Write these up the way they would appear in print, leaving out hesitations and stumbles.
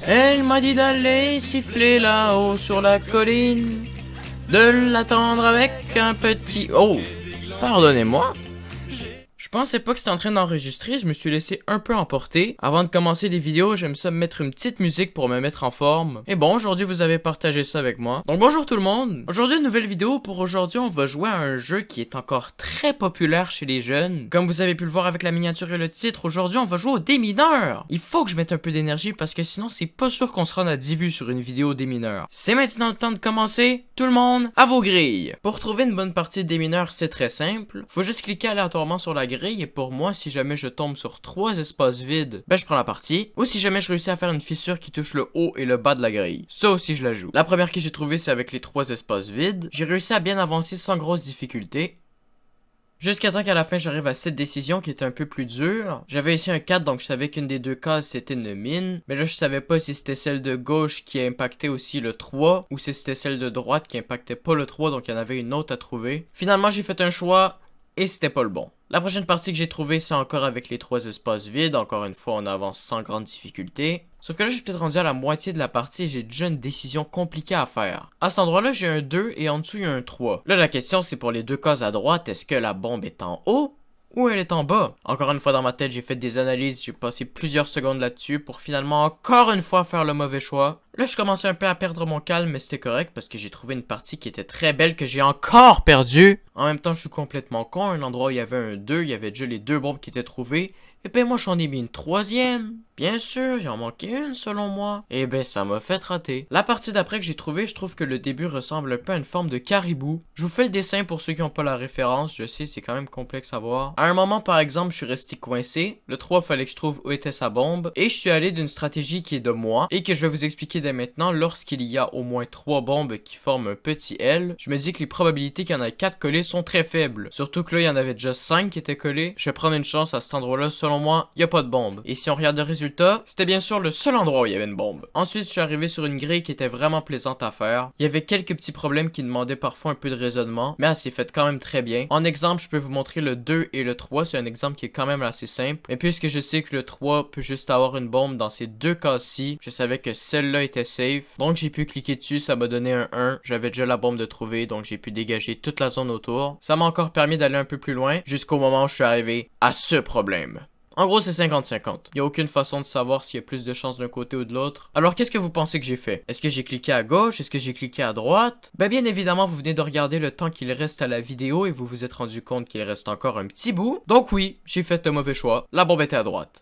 Elle m'a dit d'aller siffler là-haut sur la colline, de l'attendre avec un petit... Oh, pardonnez-moi. Je pensais pas que c'était en train d'enregistrer, je me suis laissé un peu emporter. Avant de commencer les vidéos, j'aime ça me mettre une petite musique pour me mettre en forme. Et bon, aujourd'hui vous avez partagé ça avec moi. Donc bonjour tout le monde. Aujourd'hui une nouvelle vidéo. Pour aujourd'hui on va jouer à un jeu qui est encore très populaire chez les jeunes. Comme vous avez pu le voir avec la miniature et le titre, aujourd'hui on va jouer au démineur. Il faut que je mette un peu d'énergie parce que sinon c'est pas sûr qu'on se rende à 10 vues sur une vidéo démineur. C'est maintenant le temps de commencer. Tout le monde, à vos grilles. Pour trouver une bonne partie de démineur, c'est très simple. Faut juste cliquer aléatoirement sur la grille. Et pour moi, si jamais je tombe sur 3 espaces vides, ben je prends la partie. Ou si jamais je réussis à faire une fissure qui touche le haut et le bas de la grille, ça aussi je la joue. La première que j'ai trouvée, c'est avec les 3 espaces vides. J'ai réussi à bien avancer sans grosse difficulté. Jusqu'à temps qu'à la fin j'arrive à cette décision qui était un peu plus dure. J'avais ici un 4 donc je savais qu'une des deux cases c'était une mine. Mais là je savais pas si c'était celle de gauche qui impactait aussi le 3 ou si c'était celle de droite qui impactait pas le 3, donc il y en avait une autre à trouver. Finalement j'ai fait un choix et c'était pas le bon. La prochaine partie que j'ai trouvée, c'est encore avec les 3 espaces vides. Encore une fois, on avance sans grande difficulté. Sauf que là, je suis peut-être rendu à la moitié de la partie et j'ai déjà une décision compliquée à faire. À cet endroit-là, j'ai un 2 et en dessous, il y a un 3. Là, la question, c'est pour les deux cases à droite, est-ce que la bombe est en haut ou elle est en bas? Encore une fois dans ma tête, j'ai fait des analyses, j'ai passé plusieurs secondes là-dessus pour finalement encore une fois faire le mauvais choix. Là, je commençais un peu à perdre mon calme, mais c'était correct parce que j'ai trouvé une partie qui était très belle que j'ai encore perdue. En même temps, je suis complètement con. Un endroit où il y avait un 2, il y avait déjà les 2 bombes qui étaient trouvées. Et ben moi, j'en ai mis une 3e. Bien sûr, il en manquait une selon moi. Et ben ça m'a fait rater. La partie d'après que j'ai trouvée, je trouve que le début ressemble un peu à une forme de caribou. Je vous fais le dessin pour ceux qui n'ont pas la référence. Je sais, c'est quand même complexe à voir. À un moment, par exemple, je suis resté coincé. Le 3, fallait que je trouve où était sa bombe. Et je suis allé d'une stratégie qui est de moi et que je vais vous expliquer dès maintenant. Lorsqu'il y a au moins 3 bombes qui forment un petit L, je me dis que les probabilités qu'il y en ait 4 collées sont très faibles. Surtout que là, il y en avait déjà 5 qui étaient collés. Je vais prendre une chance à cet endroit-là. Selon moi, il n'y a pas de bombe. Et si on regarde le résultat, c'était bien sûr le seul endroit où il y avait une bombe. Ensuite, je suis arrivé sur une grille qui était vraiment plaisante à faire. Il y avait quelques petits problèmes qui demandaient parfois un peu de raisonnement, mais elle s'est faite quand même très bien. En exemple, je peux vous montrer le 2 et le 3. C'est un exemple qui est quand même assez simple. Mais puisque je sais que le 3 peut juste avoir une bombe dans ces deux cases-ci, je savais que celle-là était safe. Donc j'ai pu cliquer dessus, ça m'a donné un 1. J'avais déjà la bombe de trouver, donc j'ai pu dégager toute la zone autour. Ça m'a encore permis d'aller un peu plus loin, jusqu'au moment où je suis arrivé à ce problème. En gros, c'est 50-50. Il n'y a aucune façon de savoir s'il y a plus de chances d'un côté ou de l'autre. Alors, qu'est-ce que vous pensez que j'ai fait? Est-ce que j'ai cliqué à gauche? Est-ce que j'ai cliqué à droite? Ben, bien évidemment, vous venez de regarder le temps qu'il reste à la vidéo et vous vous êtes rendu compte qu'il reste encore un petit bout. Donc oui, j'ai fait le mauvais choix. La bombe était à droite.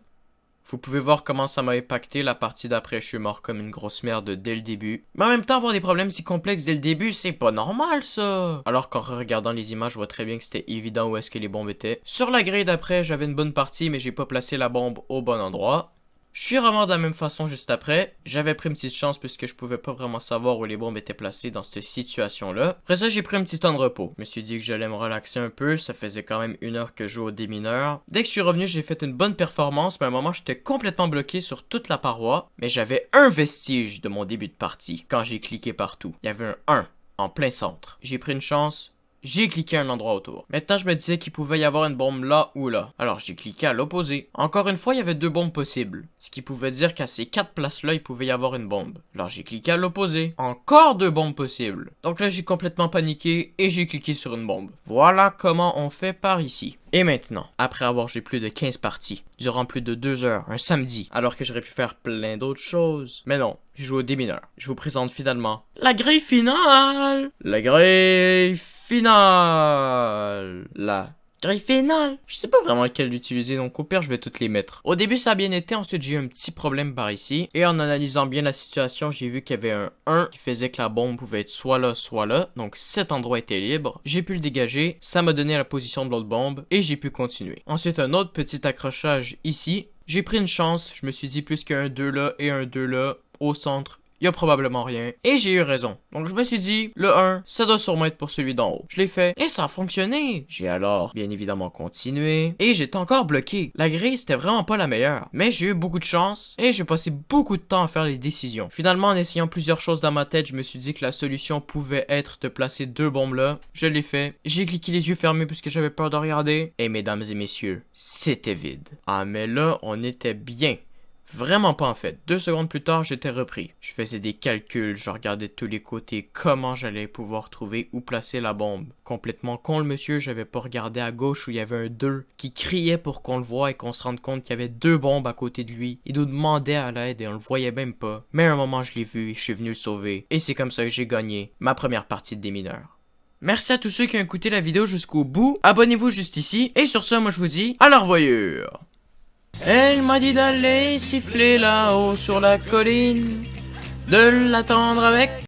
Vous pouvez voir comment ça m'a impacté. La partie d'après, je suis mort comme une grosse merde dès le début. Mais en même temps, avoir des problèmes si complexes dès le début, c'est pas normal, ça. Alors qu'en regardant les images, je vois très bien que c'était évident où est-ce que les bombes étaient. Sur la grille d'après, j'avais une bonne partie, mais j'ai pas placé la bombe au bon endroit. Je suis remort de la même façon juste après. J'avais pris une petite chance puisque je pouvais pas vraiment savoir où les bombes étaient placées dans cette situation-là. Après ça, j'ai pris un petit temps de repos. Je me suis dit que j'allais me relaxer un peu. Ça faisait quand même 1 heure que je jouais au démineur. Dès que je suis revenu, j'ai fait une bonne performance. Mais à un moment, j'étais complètement bloqué sur toute la paroi. Mais j'avais un vestige de mon début de partie quand j'ai cliqué partout. Il y avait un 1 en plein centre. J'ai pris une chance. J'ai cliqué à un endroit autour. Maintenant, je me disais qu'il pouvait y avoir une bombe là ou là. Alors, j'ai cliqué à l'opposé. Encore une fois, il y avait 2 bombes possibles. Ce qui pouvait dire qu'à ces 4 places-là, il pouvait y avoir une bombe. Alors, j'ai cliqué à l'opposé. Encore 2 bombes possibles. Donc là, j'ai complètement paniqué et j'ai cliqué sur une bombe. Voilà comment on fait par ici. Et maintenant, après avoir joué plus de 15 parties, durant plus de 2 heures, un samedi, alors que j'aurais pu faire plein d'autres choses. Mais non, j'ai joué au démineur. Je vous présente finalement la grille finale. La grille finale. La grille finale. Je sais pas vraiment lequel utiliser, donc au pire, je vais toutes les mettre. Au début, ça a bien été. Ensuite, j'ai eu un petit problème par ici. Et en analysant bien la situation, j'ai vu qu'il y avait un 1 qui faisait que la bombe pouvait être soit là, soit là. Donc, cet endroit était libre. J'ai pu le dégager. Ça m'a donné la position de l'autre bombe. Et j'ai pu continuer. Ensuite, un autre petit accrochage ici. J'ai pris une chance. Je me suis dit, plus qu'un 2 là et un 2 là, au centre, il y a probablement rien. Et j'ai eu raison. Donc je me suis dit, le 1, ça doit sûrement être pour celui d'en haut. Je l'ai fait et ça a fonctionné. J'ai alors, bien évidemment, continué. Et j'étais encore bloqué. La grille, c'était vraiment pas la meilleure. Mais j'ai eu beaucoup de chance et j'ai passé beaucoup de temps à faire les décisions. Finalement, en essayant plusieurs choses dans ma tête, je me suis dit que la solution pouvait être de placer 2 bombes là. Je l'ai fait. J'ai cliqué les yeux fermés puisque j'avais peur de regarder. Et mesdames et messieurs, c'était vide. Ah mais là, on était bien. Vraiment pas en fait. 2 secondes plus tard, j'étais repris. Je faisais des calculs, je regardais de tous les côtés comment j'allais pouvoir trouver où placer la bombe. Complètement con le monsieur, j'avais pas regardé à gauche où il y avait un 2 qui criait pour qu'on le voie et qu'on se rende compte qu'il y avait 2 bombes à côté de lui. Il nous demandait à l'aide et on le voyait même pas. Mais à un moment je l'ai vu et je suis venu le sauver. Et c'est comme ça que j'ai gagné ma première partie de démineur. Merci à tous ceux qui ont écouté la vidéo jusqu'au bout. Abonnez-vous juste ici. Et sur ça, moi je vous dis à la revoyure. Elle m'a dit d'aller siffler là-haut sur la colline, de l'attendre avec